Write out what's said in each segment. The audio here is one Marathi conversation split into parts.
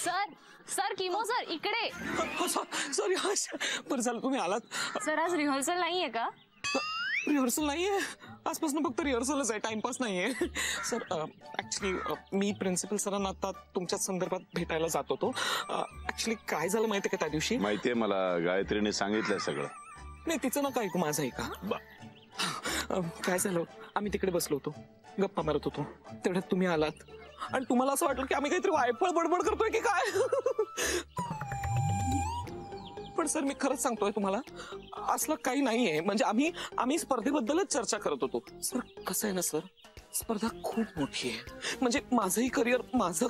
सर सर किमो सर इकडे. सॉरी बरं झालं तुम्ही आलात. सर आज रिहर्सल नाहीये का? रिहर्सल नाहीये, आजपासून फक्त रिहर्सलच आहे, टाइमपास नाहीये. सर ऍक्च्युली मी प्रिन्सिपल सरांना आता तुमच्या संदर्भात भेटायला जात होतो. ऍक्च्युली काय झालं माहितीये का त्या दिवशी? माहितीये मला, गायत्रीने सांगितलं सगळं. नाही तिचं नका ऐकू, माझं ऐका. काय झालं, आम्ही तिकडे बसलो होतो, गप्पा मारत होतो, तेवढ्यात तुम्ही आलात आणि तुम्हाला असं वाटलं की आम्ही काहीतरी वायफळ बडबड करतोय की काय. पण सर मी खरंच सांगतोय तुम्हाला, असलं काही नाहीये. म्हणजे आम्ही स्पर्धेबद्दलच चर्चा करत होतो. सर कसं आहे ना सर, स्पर्धा खूप मोठी आहे. म्हणजे माझं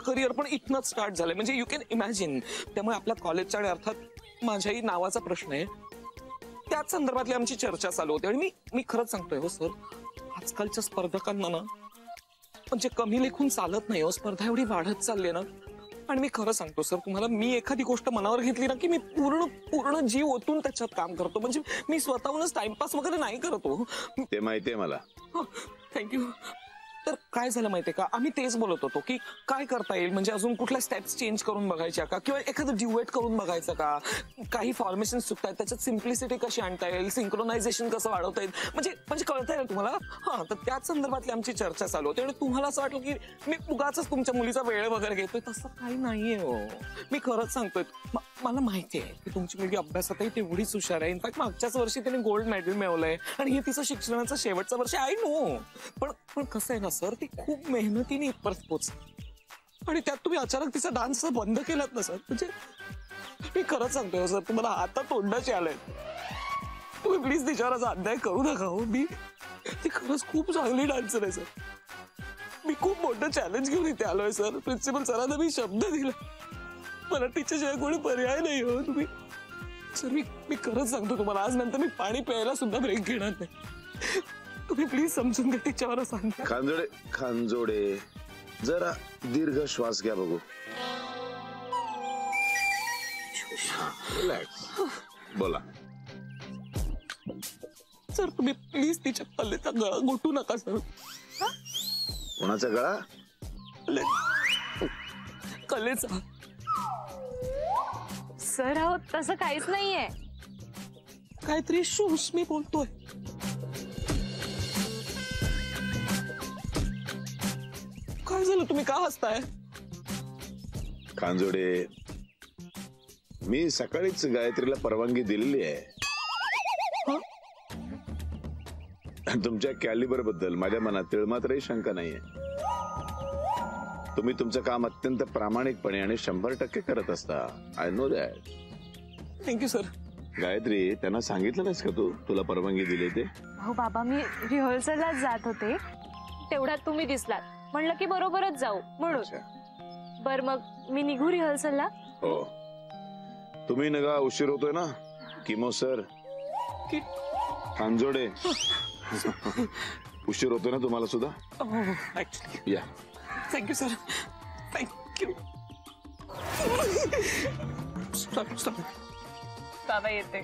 करिअर पण इथनच स्टार्ट झालंय. म्हणजे यू कॅन इमॅजिन. त्यामुळे आपल्या कॉलेजच्या आणि अर्थात माझ्याही नावाचा प्रश्न आहे, त्याच संदर्भातली आमची चर्चा चालू होती. आणि मी खरंच सांगतोय हो सर, आजकालच्या स्पर्धकांना ना म्हणजे कमी लेखून चालत नाही हो. स्पर्धा एवढी वाढत चालली ना. आणि मी खरं सांगतो सर तुम्हाला, मी एखादी गोष्ट मनावर घेतली ना की मी पूर्ण जीव ओतून त्याच्यात काम करतो. म्हणजे मी स्वतःहूनच टाइमपास वगैरे नाही करतो. ते माहितीये मला. थँक्यू. तर काय झालं माहितीये का, आम्ही तेच बोलत होतो की काय करता येईल, म्हणजे अजून कुठल्या स्टेप्स चेंज करून बघायच्या का, किंवा एखादं ड्युएट करून बघायचं का, काही फॉर्मेशन चुकतायत त्याच्यात सिम्प्लिसिटी कशी आणता येईल, सिंक्रोनायझेशन कसं वाढवता येईल, म्हणजे कळतंय ना तुम्हाला. हा, तर त्याच संदर्भातली आमची चर्चा चालू होती. आणि तुम्हाला असं वाटलं की मी उगाच तुमच्या मुलीचा वेळ वगैरे घेतोय, तसं काही नाहीये हो. मी खरंच सांगतोय, मला माहिती आहे की तुमची मुलगी अभ्यासातही तेवढीच हुशार आहे. इनफॅक्ट मागच्याच वर्षी तिने गोल्ड मेडल मिळवलंय आणि हे तिचं शिक्षणाचं शेवटचं वर्ष आहे. नो पण कसं आहे ना सर, ती खूप मेहनतीने इथपर्यंत पोहोचली. आणि त्यात तुम्ही अचानक तिचा डान्स बंद केलात ना सर. म्हणजे मी खरंच सांगतोय सर, तुम्हाला आता तोंडाचे आलंय. तुम्ही प्लीज तिच्यावर असा अन्याय करू नका हो. ती खरंच खूप चांगली डान्सर आहे सर. मी खूप मोठं चॅलेंज घेऊन इथे आलोय सर. प्रिन्सिपल सरांना मी शब्द दिला, मला तिच्याशिवाय कोणी पर्याय नाही हो. तुम्ही सर, मी खरंच सांगतो तुम्हाला, आज नंतर मी पाणी प्यायला सुद्धा ब्रेक घेणार नाही. तुम्ही प्लीज समजून घ्या तिच्यावर सांगा. खांजोडे जरा दीर्घ श्वास घ्या बघू. रिलॅक्स, बोला. सर तुम्ही प्लीज तिच्या कलेचा गळा घोटू नका सर. कोणाचा गळा? कलेचा. सर हो तसं काहीच नाहीये. काहीतरी शूस मी बोलतोय. काय झालं, तुम्ही का हसताय? खांजोडे, मी सकाळीच गायत्रीला परवानगी दिलेली आहे. तुमच्या कॅलिबर बद्दल माझ्या मनात तिळमात्रही शंका नाहीये. तुम्ही तुमचं काम अत्यंत प्रामाणिकपणे आणि 100% करत असता. I know that. Thank you sir. Gayatri, त्यांना सांगितलं नाहीस का तू तुला परवानगी दिली ते? हो बाबा, मी रिहर्सलला जात होते, तेवढ्यात तुम्ही दिसलात, म्हणलं की बरोबरच जाऊ म्हणून. बर मग मी निघू रिहर्सलला? हो. तुम्ही नका, उशीर होतोय ना. किमो सर, खांजोडे, उशीर होतोय ना तुम्हाला सुद्धा. ऍक्च्युली या. Thank you sir. थँक्यू. स्टॉप. बाबा येते.